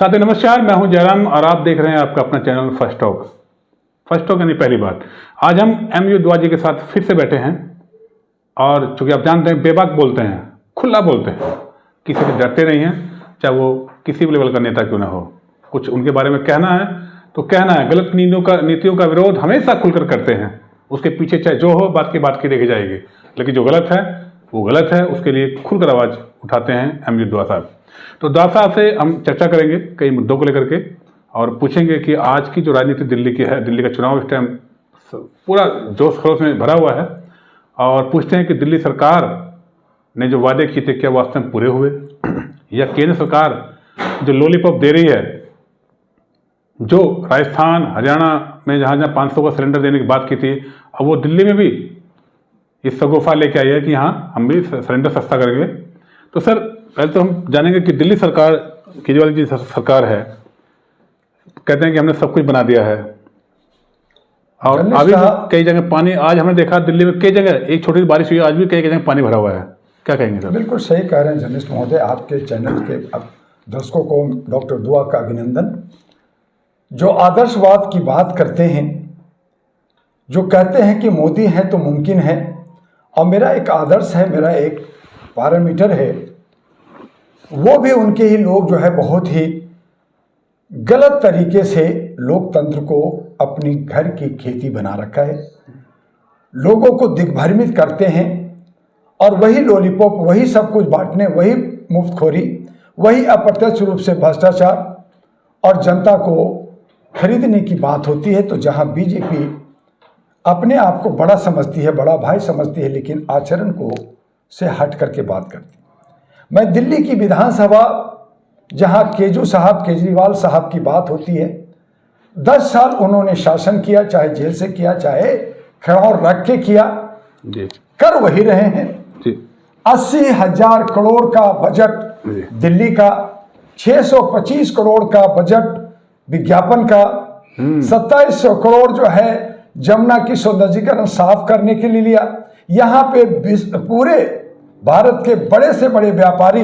साथी नमस्कार, मैं हूं जयराम और आप देख रहे हैं आपका अपना चैनल फर्स्ट टॉक यानी पहली बात। आज हम एमयू दुआ जी के साथ फिर से बैठे हैं और चूंकि आप जानते हैं बेबाक बोलते हैं, खुला बोलते हैं, किसी से डरते नहीं हैं, चाहे वो किसी भी लेवल का नेता क्यों ना हो। कुछ उनके बारे में कहना है तो कहना है, गलत नीतियों का विरोध हमेशा खुलकर करते हैं। उसके पीछे चाहे जो हो बात की देखी जाएगी, लेकिन जो गलत है वो गलत है, उसके लिए खुलकर आवाज़ उठाते हैं एमयू दुआ साहब। तो दुआ साहब से हम चर्चा करेंगे कई मुद्दों को लेकर के और पूछेंगे कि आज की जो राजनीति दिल्ली की है, दिल्ली का चुनाव इस टाइम पूरा जोश खरोश में भरा हुआ है, और पूछते हैं कि दिल्ली सरकार ने जो वादे किए थे क्या वास्तव में पूरे हुए, या केंद्र सरकार जो लॉलीपॉप दे रही है, जो राजस्थान हरियाणा में जहाँ 500 का सिलेंडर देने की बात की थी, अब वो दिल्ली में भी इस सगोफा लेके आई है कि हाँ हम भी सिलेंडर सस्ता करेंगे। तो सर पहले तो हम जानेंगे कि दिल्ली सरकार, केजरीवाल जी सरकार है, कहते हैं कि हमने सब कुछ बना दिया है, और अभी कई जगह पानी, आज हमने देखा दिल्ली में कई जगह एक छोटी सी बारिश हुई, आज भी कई जगह पानी भरा हुआ है। क्या कहेंगे सर? बिल्कुल सही कह रहे हैं जर्नलिस्ट महोदय। आपके चैनल के दर्शकों को डॉक्टर दुआ का अभिनंदन, जो आदर्शवाद की बात करते हैं, जो कहते हैं कि मोदी है तो मुमकिन है। और मेरा एक आदर्श है, मेरा एक पैरामीटर है, वो भी उनके ही लोग जो है बहुत ही गलत तरीके से लोकतंत्र को अपनी घर की खेती बना रखा है। लोगों को दिग्भ्रमित करते हैं और वही लॉलीपॉप, वही सब कुछ बांटने, वही मुफ्तखोरी, वही अप्रत्यक्ष रूप से भ्रष्टाचार और जनता को खरीदने की बात होती है। तो जहां बीजेपी अपने आप को बड़ा समझती है, बड़ा भाई समझती है, लेकिन आचरण को से हट करके बात करती है। मैं दिल्ली की विधानसभा, जहां केजरीवाल साहब की बात होती है, 10 साल उन्होंने शासन किया, चाहे जेल से किया, चाहे खड़ाउर रख के किया, कर वही रहे हैं। 80,000 करोड़ का बजट दिल्ली का, 625 करोड़ का बजट विज्ञापन का, 2700 करोड़ जो है जमुना की सौंदर्यीकरण साफ करने के लिए लिया। यहाँ पे पूरे भारत के बड़े से बड़े व्यापारी,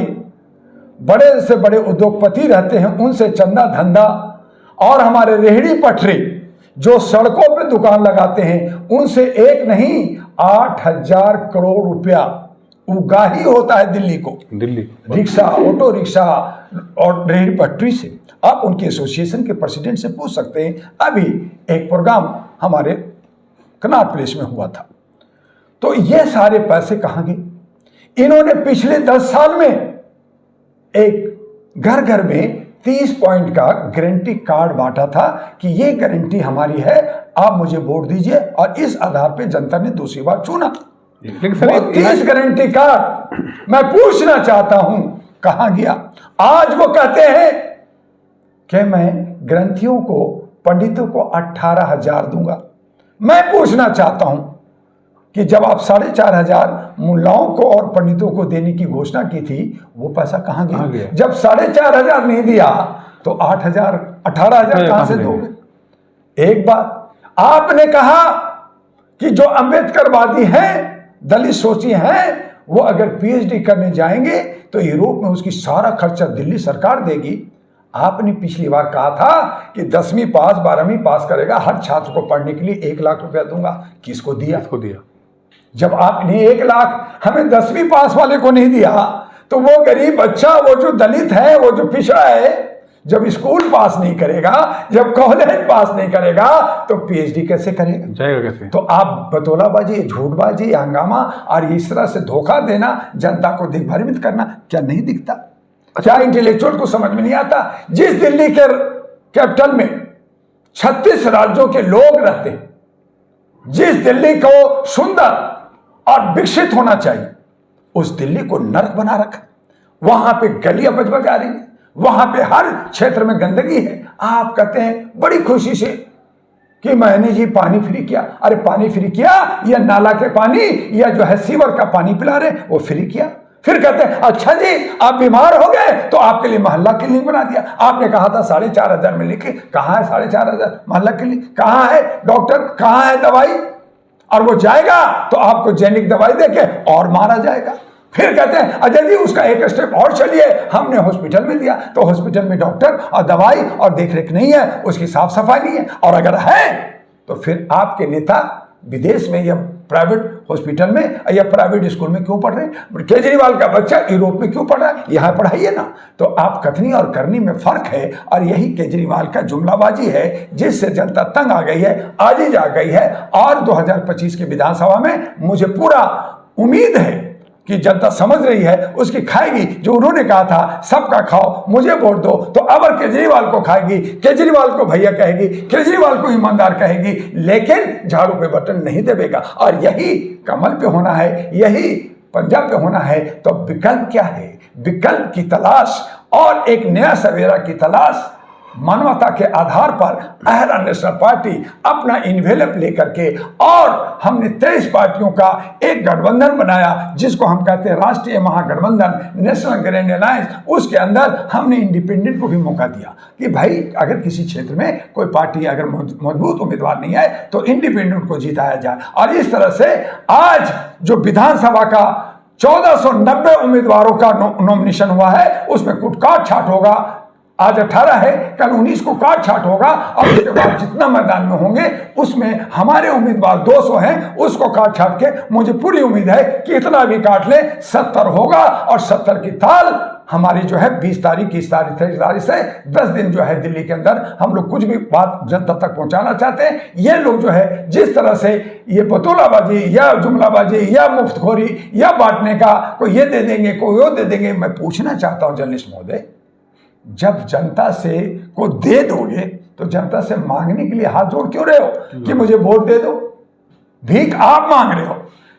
बड़े से बड़े उद्योगपति रहते हैं, उनसे चंदा धंधा, और हमारे रेहड़ी पटरी जो सड़कों पे दुकान लगाते हैं, उनसे एक नहीं 8,000 करोड़ रुपया उगाही होता है दिल्ली को। दिल्ली रिक्शा, ऑटो रिक्शा और रेहड़ी पटरी से। आप उनके एसोसिएशन के प्रेसिडेंट से पूछ सकते हैं। अभी एक प्रोग्राम हमारे कनॉट प्लेस में हुआ था। तो ये सारे पैसे कहां गए? इन्होंने पिछले 10 साल में एक घर घर में 30 पॉइंट का गारंटी कार्ड बांटा था कि ये गारंटी हमारी है, आप मुझे वोट दीजिए, और इस आधार पे जनता ने दूसरी बार चुना। 30 गारंटी कार्ड मैं पूछना चाहता हूं कहां गया? आज वो कहते हैं कि मैं ग्रंथियों को, पंडितों को 18,000 दूंगा। मैं पूछना चाहता हूं कि जब आप 4,500 मुल्लाओं को और पंडितों को देने की घोषणा की थी, वो पैसा कहां गया? जब 4,500 नहीं दिया तो 8,000, 18,000 कहां से दोगे? एक बात आपने कहा कि जो अंबेडकरवादी हैं, दलित सोची हैं, वो अगर पीएचडी करने जाएंगे तो यूरोप में उसकी सारा खर्चा दिल्ली सरकार देगी। आपने पिछली बार कहा था कि 10वीं पास, 12वीं पास करेगा, हर छात्र को पढ़ने के लिए 1 लाख रुपया दूंगा। किसको दिया? जब आपने 1 लाख हमें 10वीं पास वाले को नहीं दिया, तो वो गरीब बच्चा, वो जो दलित है, वो जो पिछड़ा है, जब स्कूल पास नहीं करेगा, जब कॉलेज पास नहीं करेगा, तो पीएचडी कैसे करेगा? जाएगा कैसे? तो आप बतौलाबाजी, झूठबाजी, हंगामा और इस तरह से धोखा देना, जनता को दिग्भ्रमित करना, क्या नहीं दिखता? क्या इंटेलेक्चुअल को समझ में नहीं आता? जिस दिल्ली के कैपिटल में 36 राज्यों के लोग रहते हैं, जिस दिल्ली को सुंदर और विकसित होना चाहिए, उस दिल्ली को नर्क बना रखा। वहां पे गलियां बज आ रही है, वहां पे हर क्षेत्र में गंदगी है। आप कहते हैं बड़ी खुशी से कि मैंने जी पानी फ्री किया। अरे पानी फ्री किया, या नाला के पानी या जो है सीवर का पानी पिला रहे, वो फ्री किया। फिर कहते हैं अच्छा जी आप बीमार हो गए तो आपके लिए मोहल्ला क्लिनिक बना दिया। आपने कहा था 4,500 में लिखे, कहां है 4,500 मोहल्ला क्लिनिक? कहां है डॉक्टर? कहां है दवाई? और वो जाएगा तो आपको जेनिक दवाई देके और मारा जाएगा। फिर कहते हैं अजय जी उसका एक स्टेप और चलिए, हमने हॉस्पिटल में दिया तो हॉस्पिटल में डॉक्टर और दवाई और देखरेख नहीं है, उसकी साफ सफाई नहीं है, और अगर है तो फिर आपके नेता विदेश में या प्राइवेट हॉस्पिटल में या प्राइवेट स्कूल में क्यों पढ़ रहे हैं? केजरीवाल का बच्चा यूरोप में क्यों पढ़ रहा है? यहाँ पढ़ाइए ना। तो आप कथनी और करनी में फर्क है, और यही केजरीवाल का जुमलाबाजी है जिससे जनता तंग आ गई है, आजीज आ गई है। और 2025 के विधानसभा में मुझे पूरा उम्मीद है कि जनता समझ रही है, उसकी खाएगी। जो उन्होंने कहा था सबका खाओ मुझे वोट दो, तो अब केजरीवाल को खाएगी, केजरीवाल को भैया कहेगी, केजरीवाल को ईमानदार कहेगी, लेकिन झाड़ू पे बटन नहीं दबेगा। और यही कमल पे होना है, यही पंजाब पे होना है। तो विकल्प क्या है? विकल्प की तलाश और एक नया सवेरा की तलाश, मानवता के आधार पर अहरा नेशनल पार्टी अपना इन्वेलप लेकर के, और हमने 23 पार्टियों का एक गठबंधन बनाया जिसको हम कहते हैं राष्ट्रीय महागठबंधन, नेशनल ग्रैंड अलायंस। उसके अंदर हमने इंडिपेंडेंट को भी मौका दिया कि भाई अगर किसी क्षेत्र में कोई पार्टी अगर मजबूत उम्मीदवार नहीं है तो इंडिपेंडेंट को जिताया जाए। और इस तरह से आज जो विधानसभा का 1490 उम्मीदवारों का नॉमिनेशन हुआ है, उसमें कुछ काट छाट होगा। आज 18 है, कल 19 को काट छाट होगा, और उसके बाद जितना मैदान में होंगे उसमें हमारे उम्मीदवार 200 हैं, उसको काट छाट के मुझे पूरी उम्मीद है कि इतना भी काट ले 70 होगा। और 70 की ताल हमारी जो है 20 तारीख, 21 तारीख, 23 तारीख से 10 दिन जो है दिल्ली के अंदर हम लोग कुछ भी बात जनता तक पहुंचाना चाहते हैं। ये लोग जो है जिस तरह से ये बतौलाबाजी या जुमलाबाजी या मुफ्तखोरी या बांटने का, कोई ये दे देंगे कोई वो दे देंगे, मैं पूछना चाहता हूं जर्नलिस्ट महोदय, जब जनता से को दे दोगे तो जनता से मांगने के लिए हाथ जोड़ क्यों रहे हो कि मुझे वोट दे दो? भीख आप मांग रहे हो।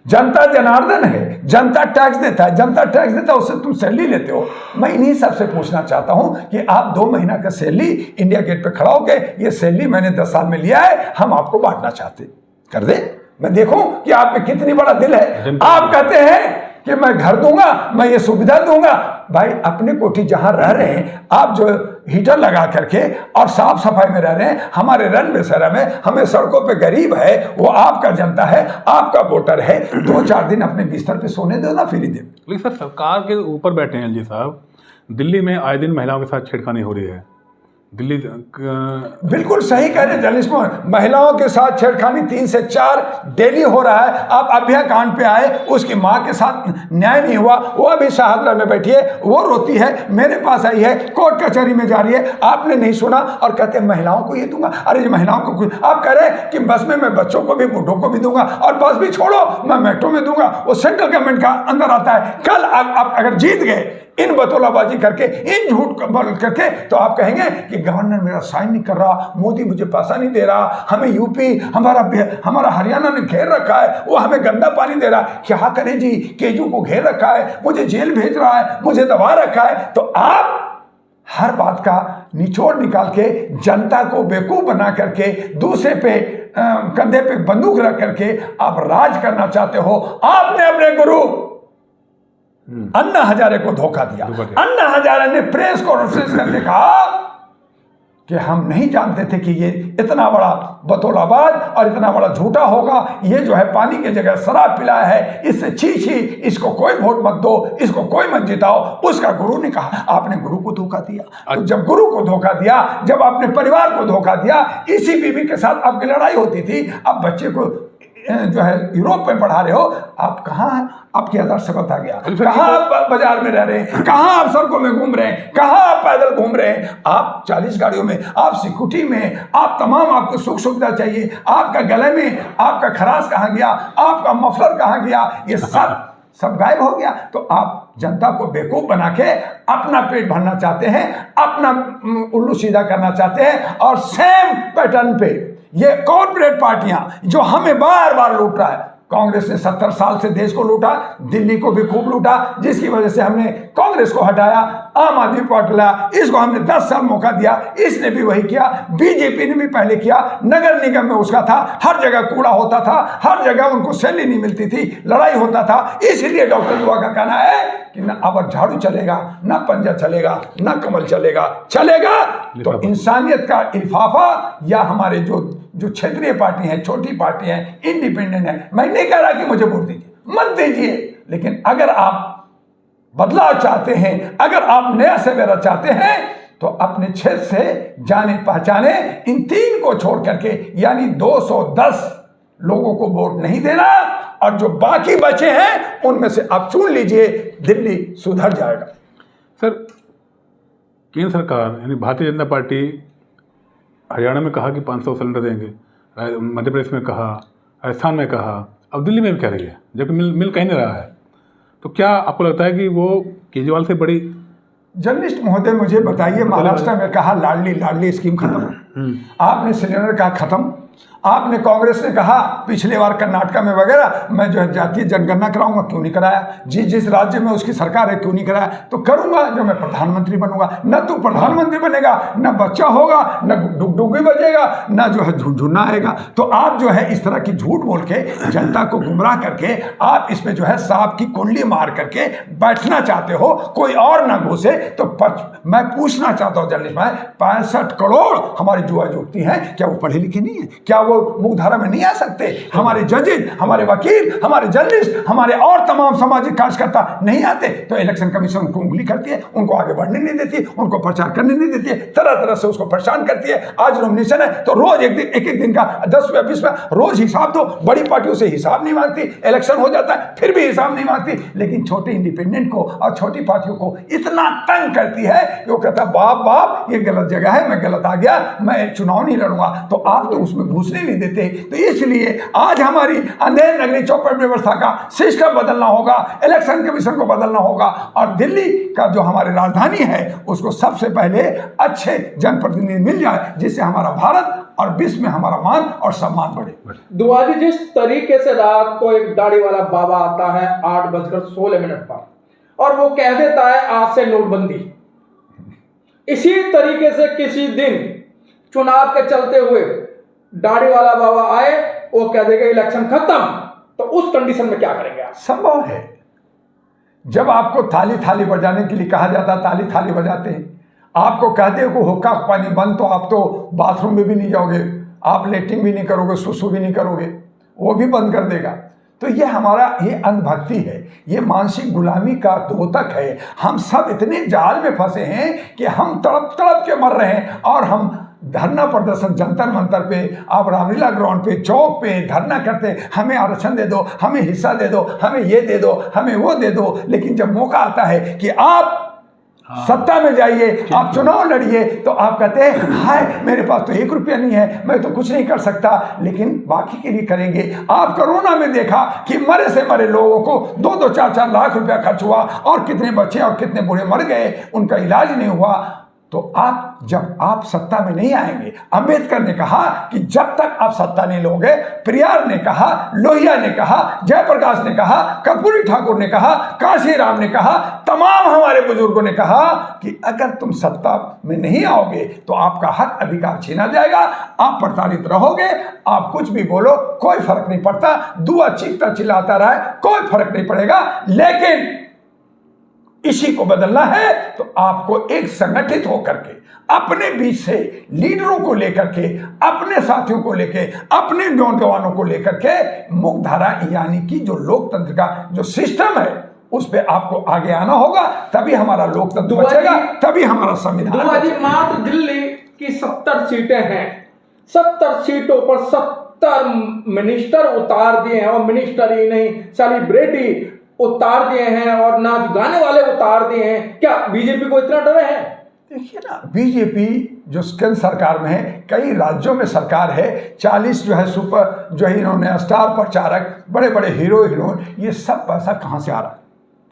जनता जनार्दन है, जनता टैक्स देता है, जनता टैक्स देता है, उससे तुम सैलरी लेते हो। मैं इन्हीं सबसे पूछना चाहता हूं कि आप 2 महीना का सैलरी इंडिया गेट पे खड़ा होकर, ये सैलरी मैंने 10 साल में लिया है, हम आपको बांटना चाहते, कर दे, मैं देखूं कि आप में कितनी बड़ा दिल है। आप कहते हैं कि मैं घर दूंगा, मैं ये सुविधा दूंगा। भाई अपने कोठी जहां रह रहे हैं आप, जो हीटर लगा करके और साफ सफाई में रह रहे हैं, हमारे रन बेसरा में, हमें सड़कों पे गरीब है, वो आपका जनता है, आपका वोटर है। 2-4 दिन अपने बिस्तर पे सोने दो ना, फ्री दे। लेकिन सर सरकार के ऊपर बैठे हैं जी साहब, दिल्ली में आए दिन महिलाओं के साथ छेड़खानी हो रही है। दिल्ली बिल्कुल सही कह रहे हैं जर्नलिस्ट, महिलाओं के साथ छेड़खानी 3 से 4 डेली हो रहा है। आप अभ्या कांड पे आए, उसकी माँ के साथ न्याय नहीं हुआ, वो अभी शाहदरा में बैठी है, वो रोती है, मेरे पास आई है, कोर्ट कचहरी में जा रही है, आपने नहीं सुना और कहते हैं महिलाओं को ये दूंगा। अरे ये महिलाओं को कुछ, आप कह रहे हैं कि बस में मैं बच्चों को भी बूढ़ों को भी दूंगा, और बस भी छोड़ो मैं मेट्रो में दूंगा, वो सेंट्रल गवर्नमेंट का अंदर आता है। कल आप अगर जीत गए इन बतौलाबाजी करके, इन झूठ करके, तो आप कहेंगे कि गवर्नर मेरा साइन नहीं कर रहा, मोदी मुझे पैसा नहीं दे रहा, हमें यूपी हमारा हरियाणा ने घेर रखा है, वो हमें गंदा पानी दे रहा है। क्या करें जी, केजू को घेर रखा है, मुझे जेल भेज रहा है, मुझे दबा रखा है। तो आप हर बात का निचोड़ निकाल के जनता को बेवकूफ बना करके, दूसरे पे कंधे पे बंदूक रख करके आप राज करना चाहते हो। आपने अपने गुरु अन्ना हजारे को धोखा दिया। अन्ना हजारे ने प्रेस कॉन्फ्रेंस करके कहा कि हम नहीं जानते थे कि ये इतना बड़ा बतौलाबाज और इतना बड़ा झूठा होगा, ये जो है पानी की जगह शराब पिलाया है, इससे छी, इसको कोई वोट मत दो, इसको कोई मत जिताओ। उसका गुरु ने कहा आपने गुरु को धोखा दिया। तो जब गुरु को धोखा दिया, जब आपने परिवार को धोखा दिया, इसी बीवी के साथ आपकी लड़ाई होती थी, अब बच्चे को जो है यूरोप में पढ़ा रहे हो, आप कहाँ आपकी आदर्शगत आ गया, कहाँ आप बाजार में रह रहे हैं, कहाँ आप सड़कों में घूम रहे हैं, कहाँ आप पैदल घूम रहे हैं, आप 40 गाड़ियों में, आप सिक्योरिटी में, आप तमाम आपको सुख सुविधा चाहिए, आपका गले में आपका खरास कहाँ गया, आपका मफलर कहाँ गया, ये सब गायब हो गया। तो आप जनता को बेवकूफ बना के अपना पेट भरना चाहते हैं, अपना उल्लू सीधा करना चाहते हैं। और सेम पैटर्न पे ये कॉर्पोरेट पार्टियां जो हमें बार बार लूट रहा है, कांग्रेस ने 70 साल से देश को लूटा, दिल्ली को भी खूब लूटा, जिसकी वजह से हमने कांग्रेस को हटाया, आम आदमी पार्टी लाया, इसको हमने 10 साल मौका दिया, इसने भी वही किया, बीजेपी ने भी पहले किया, नगर निगम में उसका था, हर जगह कूड़ा होता था, हर जगह उनको सैलरी नहीं मिलती थी, लड़ाई होता था। इसलिए डॉक्टर दुआ का कहना है कि न अब झाड़ू चलेगा, न पंजा चलेगा, न कमल चलेगा तो इंसानियत का लिफाफा या हमारे जो क्षेत्रीय पार्टी है, छोटी पार्टी है, इंडिपेंडेंट है, मैं नहीं कह रहा कि मुझे वोट दीजिए, मत दीजिए, लेकिन अगर आप बदलाव चाहते हैं, अगर आप नया सवेरा चाहते हैं, तो अपने क्षेत्र से जाने पहचाने इन 3 को छोड़ करके यानी 210 लोगों को वोट नहीं देना, और जो बाकी बचे हैं उनमें से आप चुन लीजिए, दिल्ली सुधर जाएगा। सर, केंद्र सरकार यानी भारतीय जनता पार्टी हरियाणा में कहा कि 500 सिलेंडर देंगे, मध्य प्रदेश में कहा, राजस्थान में कहा, अब दिल्ली में भी कह रही है, जबकि मिल कहीं नहीं रहा है। तो क्या आपको लगता है कि वो केजरीवाल से बड़ी? जर्नलिस्ट महोदय मुझे बताइए, महाराष्ट्र में कहा लाडली स्कीम खत्म, आपने सिलेंडर कहा खत्म, आपने कांग्रेस ने कहा पिछले बार कर्नाटक में वगैरह मैं जो है जातीय जनगणना कराऊंगा, क्यों नहीं कराया? जिस राज्य में उसकी सरकार है क्यों नहीं कराया? तो करूंगा जब मैं प्रधानमंत्री बनूंगा। न तू प्रधानमंत्री बनेगा, न बच्चा होगा, न डुगडुगी बजेगा, न जो है झुनझुना आएगा। तो आप जो है इस तरह की झूठ बोल के जनता को गुमराह करके आप इसमें जो है सांप की कुंडली मार करके बैठना चाहते हो, कोई और ना घुसे। तो मैं पूछना चाहता हूं जर्नलिस्ट भाई, 65 करोड़ हमारी जुआ जुगती हैं, क्या वो पढ़े लिखे नहीं है? क्या वो मुख्यधारा में नहीं आ सकते? हमारे जजेज, हमारे वकील, हमारे जर्नलिस्ट, हमारे और तमाम सामाजिक कार्यकर्ता नहीं आते? तो इलेक्शन कमीशन उनको उंगली करती है, उनको आगे बढ़ने नहीं देती, उनको प्रचार करने नहीं देती है, तरह तरह से उसको परेशान करती है। आज नॉमिनेशन है तो रोज एक दिन का 10 या 20 रोज हिसाब दो। बड़ी पार्टियों से हिसाब नहीं मांगती, इलेक्शन हो जाता है फिर भी हिसाब नहीं मांगती, लेकिन छोटे इंडिपेंडेंट को और छोटी पार्टियों को इतना तंग करती है कि वो कहता है बाप ये गलत जगह है, मैं गलत आ गया, मैं चुनाव नहीं लड़ूंगा। तो आप तो उसमें घुसने नहीं देते। तो इसलिए आज हमारी अंधेर नगरी चौपट व्यवस्था का सिस्टम बदलना होगा, इलेक्शन कमीशन को बदलना होगा, और दिल्ली का जो हमारी राजधानी है उसको सबसे पहले अच्छे जनप्रतिनिधि मिल जाए, जिससे हमारा भारत और विश्व में हमारा मान और सम्मान बढ़े। दुआ जी, जिस तरीके से रात को एक दाढ़ी वाला बाबा आता है 8:16 पर और वो कह देता है आज से नोटबंदी, इसी तरीके से किसी दिन चुनाव के चलते हुए दाढ़ी वाला बाबा आए, वो कह देगा इलेक्शन खत्म, तो उस कंडीशन में क्या करेंगे आप? संभव है, जब आपको थाली बजाने के लिए कहा जाता है थाली बजाते हैं, आपको कहते हो कि हुक्का पानी बंद, तो आप तो बाथरूम में भी नहीं जाओगे, आप लेटिंग भी नहीं करोगे, सुसु भी नहीं करोगे, वो भी बंद कर देगा। तो ये हमारा ये अंधभक्ति है, ये मानसिक गुलामी का द्योतक है। हम सब इतने जाल में फंसे हैं कि हम तड़प तड़प के मर रहे हैं, और हम धरना प्रदर्शन जंतर मंतर पे, आप रामलीला ग्राउंड पे, चौक पे धरना करते, हमें आरक्षण दे दो, हमें हिस्सा दे दो, हमें ये दे दो, हमें वो दे दो। लेकिन जब मौका आता है कि आप सत्ता में जाइए, आप चुनाव लड़िए, तो आप कहते हैं हाय मेरे पास तो 1 रुपया नहीं है, मैं तो कुछ नहीं कर सकता, लेकिन बाकी के लिए करेंगे। आप कोरोना में देखा कि मरे से मरे लोगों को 2-2, 4-4 लाख रुपया खर्च हुआ, और कितने बच्चे और कितने बूढ़े मर गए, उनका इलाज नहीं हुआ। तो जब आप सत्ता में नहीं आएंगे, अंबेडकर ने कहा कि जब तक आप सत्ता नहीं लोगे, पेरियार ने कहा, लोहिया ने कहा, जयप्रकाश ने कहा, कर्पूरी ठाकुर ने कहा, काशी राम ने कहा, तमाम हमारे बुजुर्गों ने कहा कि अगर तुम सत्ता में नहीं आओगे तो आपका हक अधिकार छीना जाएगा, आप प्रताड़ित रहोगे, आप कुछ भी बोलो कोई फर्क नहीं पड़ता, दुआ चीखता चिल्लाता रहे कोई फर्क नहीं पड़ेगा। लेकिन इसी को बदलना है तो आपको एक संगठित होकर के अपने बीच से लीडरों को लेकर के, अपने साथियों को लेकर, अपने नौजवानों को लेकर के मुख्यधारा यानी कि जो लोकतंत्र का जो सिस्टम है उस पे आपको आगे आना होगा, तभी हमारा लोकतंत्र बचेगा, तभी हमारा संविधान। मात्र दिल्ली की 70 सीटें हैं, 70 सीटों पर 70 मिनिस्टर उतार दिए हैं, और मिनिस्टर ही नहीं सेलिब्रिटी उतार दिए हैं, और नाच गाने वाले उतार दिए हैं। क्या बीजेपी को इतना डर है? देखिए ना, बीजेपी जो केंद्र सरकार में है, कई राज्यों में सरकार है, 40 जो है सुपर जो है इन्होंने स्टार प्रचारक, बड़े बड़े हीरो हीरोइन, ये सब पैसा कहाँ से आ रहा है?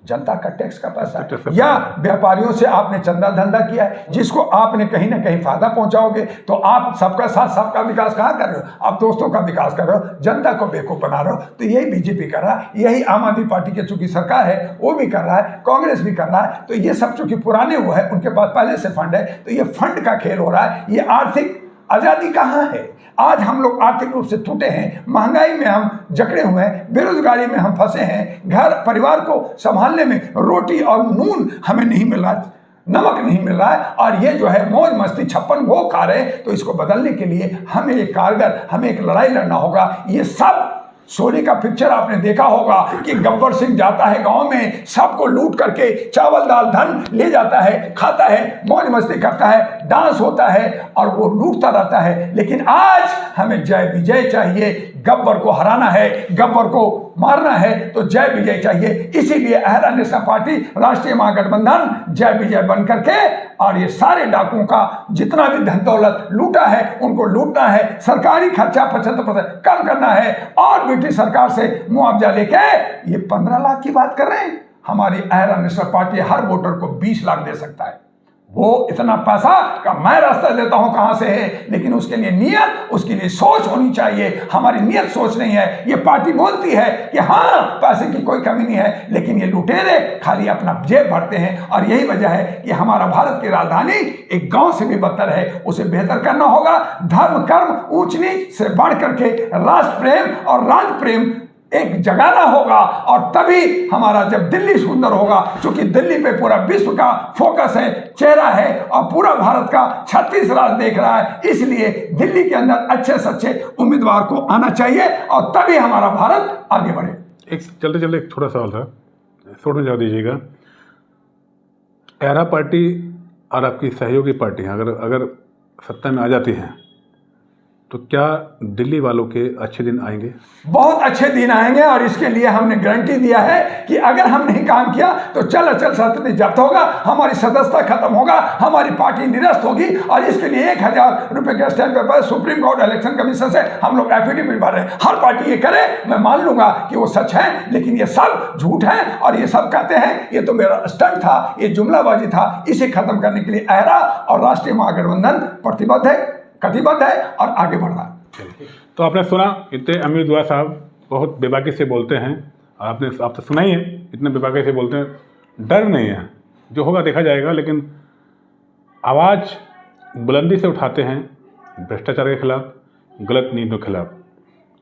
जनता का टैक्स का पैसा है, या व्यापारियों से आपने चंदा धंधा किया है, जिसको आपने कहीं ना कहीं फायदा पहुंचाओगे। तो आप सबका साथ सबका विकास कहाँ कर रहे हो? आप दोस्तों का विकास कर रहे हो, जनता को बेवकूफ बना रहे हो। तो यही बीजेपी कर रहा है, यही आम आदमी पार्टी की चूंकि सरकार है वो भी कर रहा है, कांग्रेस भी कर रहा है। तो ये सब चूंकि पुराने हुए हैं, उनके पास पहले से फंड है, तो ये फंड का खेल हो रहा है। ये आर्थिक आज़ादी कहाँ है? आज हम लोग आर्थिक रूप से टूटे हैं, महंगाई में हम जकड़े हुए हैं, बेरोजगारी में हम फंसे हैं, घर परिवार को संभालने में रोटी और नून हमें नहीं मिल रहा, नमक नहीं मिल रहा है, और ये जो है मौज मस्ती 56 खा रहे हैं। तो इसको बदलने के लिए हमें एक कारगर, हमें एक लड़ाई लड़ना होगा। ये सब शोले का पिक्चर आपने देखा होगा कि गब्बर सिंह जाता है गांव में, सबको लूट करके चावल दाल धन ले जाता है, खाता है, मौज मस्ती करता है, डांस होता है और वो लूटता रहता है। लेकिन आज हमें जय विजय चाहिए, गब्बर को हराना है, गब्बर को मारना है तो जय विजय चाहिए। इसीलिए अहरा नेशनल पार्टी राष्ट्रीय महागठबंधन जय विजय बन करके और ये सारे डाकुओं का जितना भी धन दौलत लूटा है उनको लूटना है, सरकारी खर्चा 75% कम करना है और ब्रिटिश सरकार से मुआवजा लेके ये 15 लाख की बात कर रहे हैं। हमारी अहरा नेशनल पार्टी हर वोटर को 20 लाख दे सकता है। वो इतना पैसा का मैं रास्ता देता हूं कहां से है, लेकिन उसके लिए नियत, उसके लिए सोच होनी चाहिए। हमारी नियत सोच नहीं है। ये पार्टी बोलती है कि हाँ पैसे की कोई कमी नहीं है, लेकिन ये लुटेरे खाली अपना जेब भरते हैं और यही वजह है कि हमारा भारत की राजधानी एक गांव से भी बदतर है। उसे बेहतर करना होगा। धर्म कर्म ऊंच नीच से बढ़ करके राष्ट्र प्रेम और राज्य प्रेम एक जगाना होगा और तभी हमारा जब दिल्ली सुंदर होगा, क्योंकि दिल्ली पे पूरा विश्व का फोकस है, चेहरा है और पूरा भारत का 36 राज्य देख रहा है। इसलिए दिल्ली के अंदर अच्छे से अच्छे उम्मीदवार को आना चाहिए और तभी हमारा भारत आगे बढ़े। एक चलते चलते एक छोटा सवाल था, शॉर्ट में जवाब दीजिएगा। अहरा पार्टी और आपकी सहयोगी पार्टी अगर सत्ता में आ जाती हैं तो क्या दिल्ली वालों के अच्छे दिन आएंगे? बहुत अच्छे दिन आएंगे और इसके लिए हमने गारंटी दिया है कि अगर हम नहीं काम किया तो चल संपत्ति जब्त होगा, हमारी सदस्यता खत्म होगा, हमारी पार्टी निरस्त होगी और इसके लिए 1000 रुपए के stamp paper supreme court election commission से हम लोग एफिडेविट भर रहे हैं। हर पार्टी ये करे, मैं मान लूंगा कि वो सच है, लेकिन ये सब झूठ है और ये सब कहते हैं ये तो मेरा स्टंट था, ये जुमलाबाजी था। इसे खत्म करने के लिए अहरा और राष्ट्रीय महागठबंधन प्रतिबद्ध है, कटिबद्ध है और आगे बढ़ रहा है। तो आपने सुना, इतने अमीर दुआ साहब बहुत बेबाकी से बोलते हैं। आप तो सुना ही है, इतने बेबाकी से बोलते हैं, डर नहीं है, जो होगा देखा जाएगा। लेकिन आवाज़ बुलंदी से उठाते हैं भ्रष्टाचार के खिलाफ, गलत नीतियों के खिलाफ।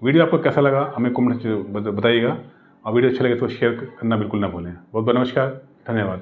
वीडियो आपको कैसा लगा हमें कमेंट बताइएगा और वीडियो अच्छा लगे तो शेयर करना बिल्कुल ना भूलें। बहुत बहुत नमस्कार, धन्यवाद।